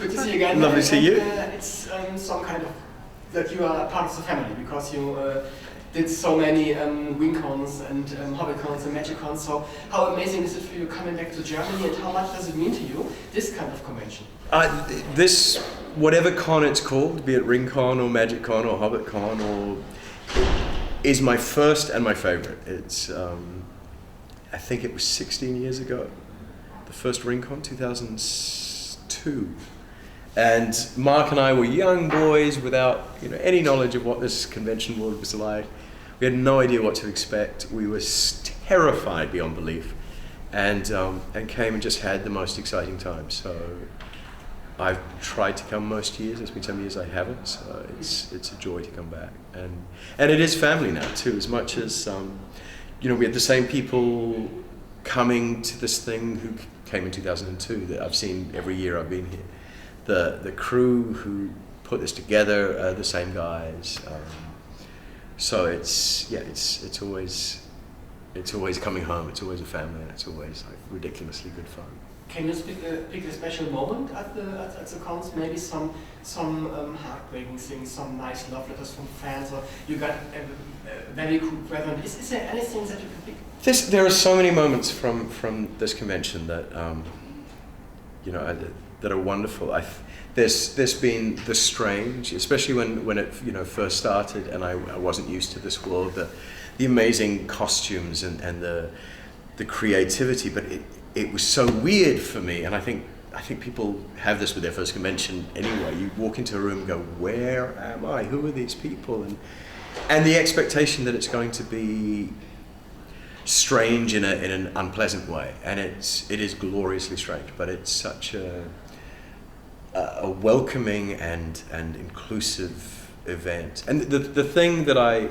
Good to see you again. Lovely to see you. It's some kind of that you are part of the family because you did so many WinCons and HobbyCons and MagicCons. So how amazing is it for you coming back to Germany, and how much does it mean to you, this kind of convention? This, whatever con it's called, be it RingCon or MagicCon or HobbyCon, or is my first and my favorite. It's I think it was 16 years ago, the first RingCon, 2002. And Mark and I were young boys without any knowledge of what this convention world was like. We had no idea what to expect. We were terrified beyond belief, and came and just had the most exciting time. So I've tried to come most years. There's been some years I haven't. So it's a joy to come back, and it is family now too. As much as we had the same people coming to this thing who came in 2002 that I've seen every year I've been here. The crew who put this together are the same guys. So it's always coming home. It's always a family, and it's always like ridiculously good fun. Can you pick a special moment at the cons? Maybe some heartbreaking things, some nice love letters from fans, or you got a very cool present. Is there anything that you can pick? There are so many moments from this convention that that are wonderful. There's been the strange, especially when it first started, and I wasn't used to this world. The amazing costumes and the creativity, but it was so weird for me. And I think people have this with their first convention anyway. You walk into a room and go, where am I? Who are these people? And the expectation that it's going to be strange in an unpleasant way, and it is gloriously strange, but it's such a welcoming and inclusive event. And the thing that I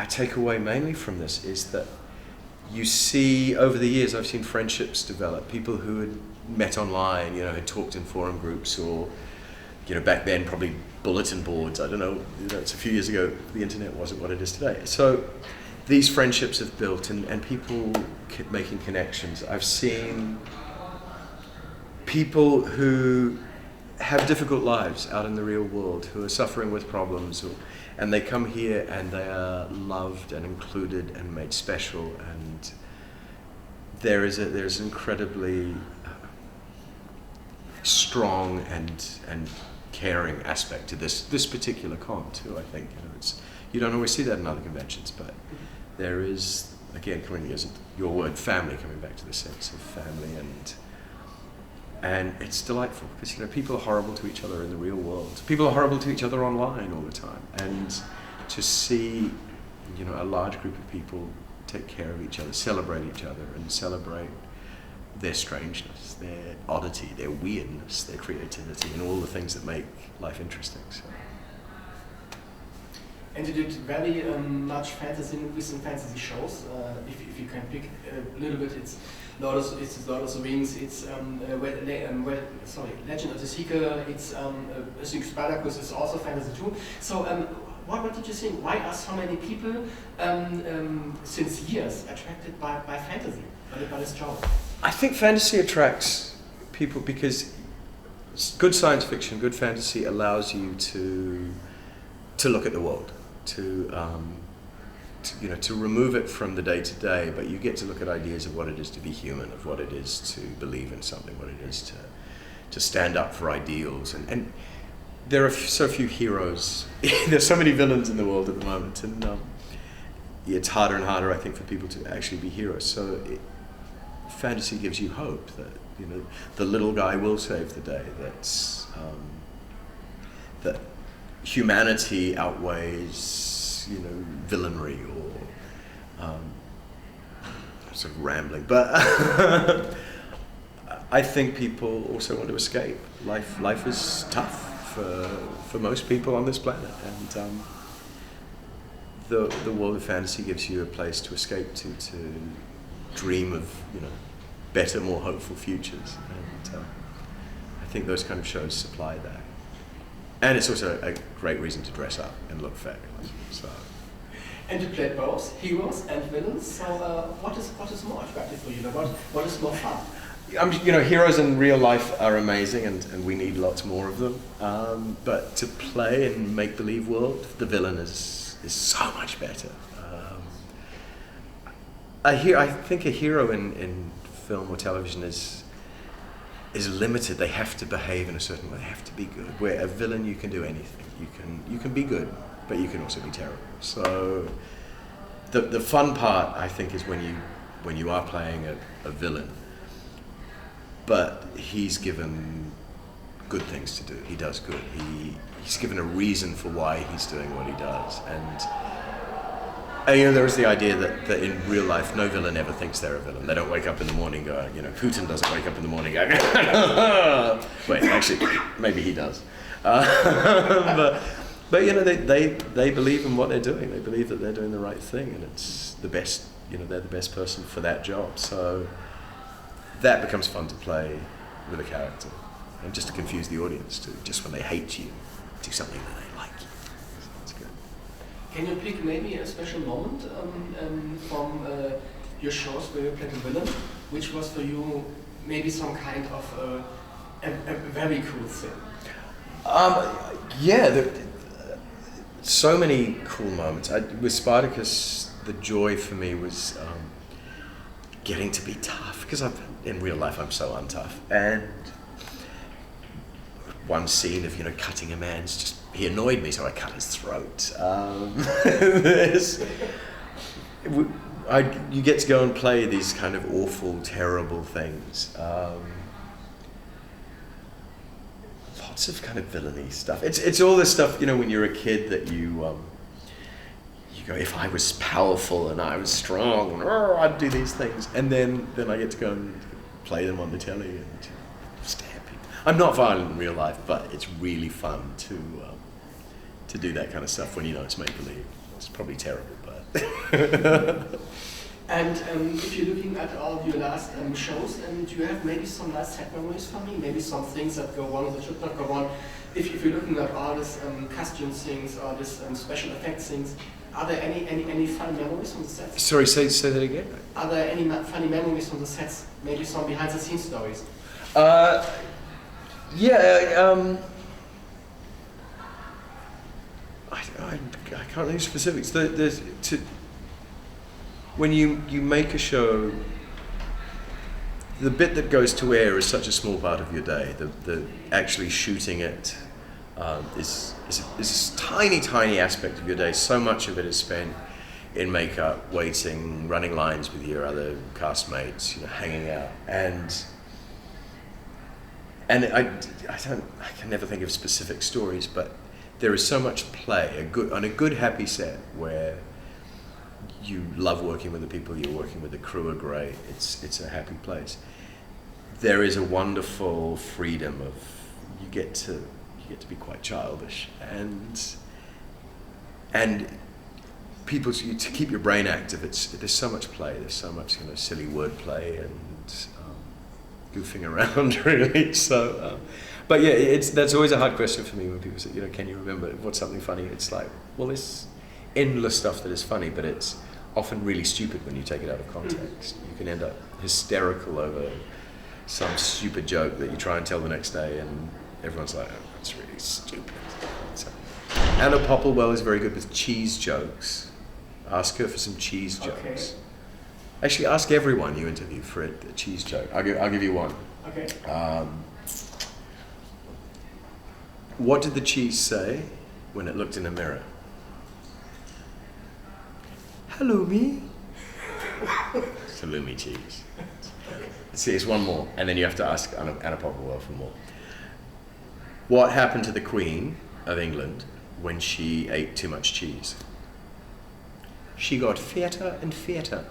take away mainly from this is that you see, over the years I've seen friendships develop, people who had met online, had talked in forum groups, or back then probably bulletin boards. I don't know, it's a few years ago, the internet wasn't what it is today. So these friendships have built, and people making connections. I've seen people who have difficult lives out in the real world, who are suffering with problems, and they come here and they are loved and included and made special. And there's an incredibly strong and caring aspect to this particular con too. I think you don't always see that in other conventions, but there is, again, coming as your word, family, coming back to the sense of family, and it's delightful because people are horrible to each other in the real world. People are horrible to each other online all the time, and to see a large group of people take care of each other, celebrate each other, and celebrate their strangeness, their oddity, their weirdness, their creativity, and all the things that make life interesting. So. And you did very much fantasy movies and fantasy shows. If you can pick a little bit, it's Lord of the Rings. It's Legend of the Seeker. It's I think Spartacus is also fantasy too. So what did you think? Why are so many people since years attracted by fantasy, by this genre? I think fantasy attracts people because good science fiction, good fantasy allows you to look at the world. To remove it from the day to day, but you get to look at ideas of what it is to be human, of what it is to believe in something, what it is to stand up for ideals, and there are so few heroes. There's so many villains in the world at the moment, and it's harder and harder, I think, for people to actually be heroes. So fantasy gives you hope that the little guy will save the day. That humanity outweighs, villainry, or sort of rambling. But I think people also want to escape. Life is tough for most people on this planet, and the world of fantasy gives you a place to escape to dream of better, more hopeful futures. And I think those kind of shows supply that. And it's also a great reason to dress up and look fabulous. So. And you played both heroes and villains. So what is more attractive for you? What is more fun? heroes in real life are amazing, and we need lots more of them. But to play in make-believe world, the villain is so much better. I think a hero in film or television is limited. They have to behave in a certain way. They have to be good. Where a villain, you can do anything. You can be good, but you can also be terrible. So the fun part, I think, is when you are playing a villain, but he's given good things to do. He does good. He's given a reason for why he's doing what he does. And there is the idea that in real life, no villain ever thinks they're a villain. They don't wake up in the morning going, Putin doesn't wake up in the morning going, wait, actually, maybe he does. But they believe in what they're doing. They believe that they're doing the right thing, and it's the best. They're the best person for that job. So that becomes fun to play with a character, and just to confuse the audience too. Just when they hate you, do something that they like you. So that's good. Can you pick maybe a special moment from your shows where you played a villain, which was for you maybe some kind of a very cool thing? So many cool moments. With Spartacus, the joy for me was getting to be tough, because in real life I'm so untough. And one scene of cutting a man's he annoyed me, so I cut his throat. You get to go and play these kind of awful, terrible things. Lots of kind of villainy stuff. It's all this stuff, when you're a kid that you go, if I was powerful and I was strong, I'd do these things. And then I get to go and play them on the telly and stab people. I'm not violent in real life, but it's really fun to do that kind of stuff when it's make-believe. It's probably terrible, but... And if you're looking at all of your last shows, do you have maybe some last set memories for me? Maybe some things that go wrong that should not go wrong? If you're looking at all these costume things or this special effects things, are there any funny memories from the sets? Sorry, say that again? Are there any funny memories from the sets? Maybe some behind-the-scenes stories? I can't think of specifics. When you make a show, the bit that goes to air is such a small part of your day. The actually shooting it is a tiny aspect of your day. So much of it is spent in makeup, waiting, running lines with your other castmates, hanging out, and I can never think of specific stories, but there is so much play on a good happy set where you love working with the people you're working with. The crew are great. It's a happy place. There is a wonderful freedom of you get to be quite childish, and people to keep your brain active. There's so much play. There's so much silly wordplay and goofing around really. So, but yeah, that's always a hard question for me when people say, can you remember what's something funny? It's like, well, there's endless stuff that is funny, but it's often really stupid when you take it out of context. You can end up hysterical over some stupid joke that you try and tell the next day, and everyone's like, oh, that's really stupid. So, Anna Popplewell is very good with cheese jokes. Ask her for some cheese jokes. Okay. Actually, ask everyone you interview for a cheese joke. I'll give you one. Okay. What did the cheese say when it looked in a mirror? Hello, me. Salumi cheese. See, it's one more, and then you have to ask Anna Popplewell for more. What happened to the Queen of England when she ate too much cheese? She got fatter and fatter.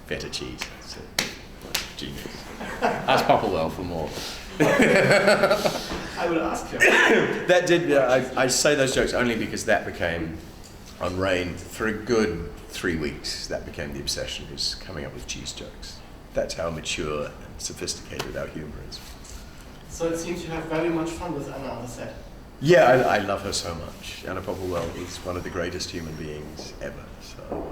Feta cheese. So, genius. Ask Popplewell for more. I will ask her. That did. I say those jokes only because that became on Rain for a good 3 weeks. That became the obsession, was coming up with cheese jokes. That's how mature and sophisticated our humor is. So it seems you have very much fun with Anna on the set. Yeah, I love her so much. Anna Popplewell is one of the greatest human beings ever. So,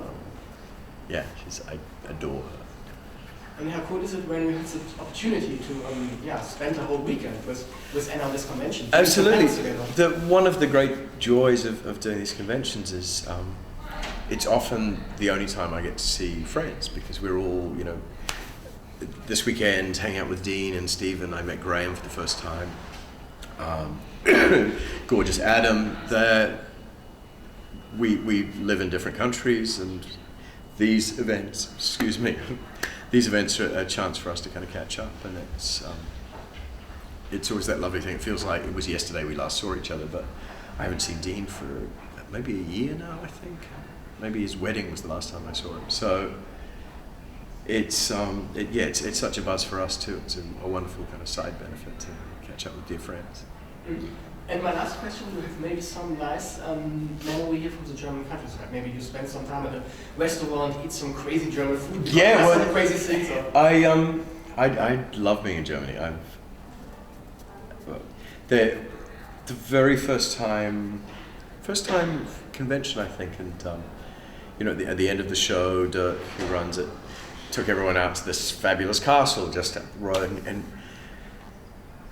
yeah, I adore her. And how cool is it when you have the opportunity to spend a whole weekend with Anna on this convention? Absolutely. One of the great joys of doing these conventions is it's often the only time I get to see friends, because we're all, this weekend hanging out with Dean and Stephen. I met Graham for the first time. Gorgeous Adam there. We live in different countries, and these events, these events are a chance for us to kind of catch up, and it's always that lovely thing. It feels like it was yesterday we last saw each other, but I haven't seen Dean for maybe a year now, I think. Maybe his wedding was the last time I saw him. So it's such a buzz for us too. It's a wonderful kind of side benefit to catch up with dear friends. Mm-hmm. And my last question, do you have maybe some nice memory here from the German countryside? Maybe you spent some time at a restaurant, eat some crazy German food. Yeah, well, some crazy things. I love being in Germany. The very first time convention, I think, and at the end of the show, Dirk, who runs it, took everyone out to this fabulous castle just up the road, and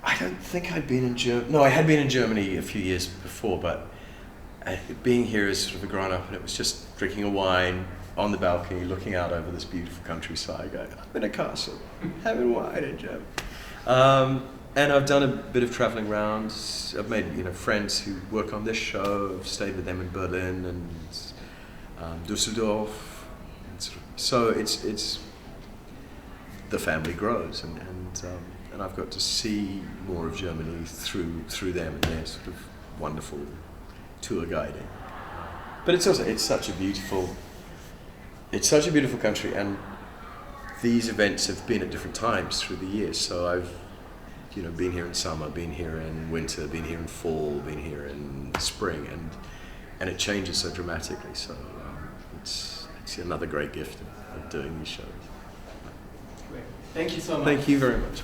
I don't think I'd been in Germany. No, I had been in Germany a few years before, but being here as sort of a grown-up, and it was just drinking a wine on the balcony, looking out over this beautiful countryside, going, I'm in a castle, having wine in Germany. And I've done a bit of traveling around. I've made friends who work on this show. I've stayed with them in Berlin and Düsseldorf. So it's the family grows, and I've got to see more of Germany through them and their sort of wonderful tour guiding. But it's such a beautiful country, and these events have been at different times through the years. So I've been here in summer, been here in winter, been here in fall, been here in spring, and it changes so dramatically. So it's another great gift of doing these shows. Great. Thank you so much. Thank you very much.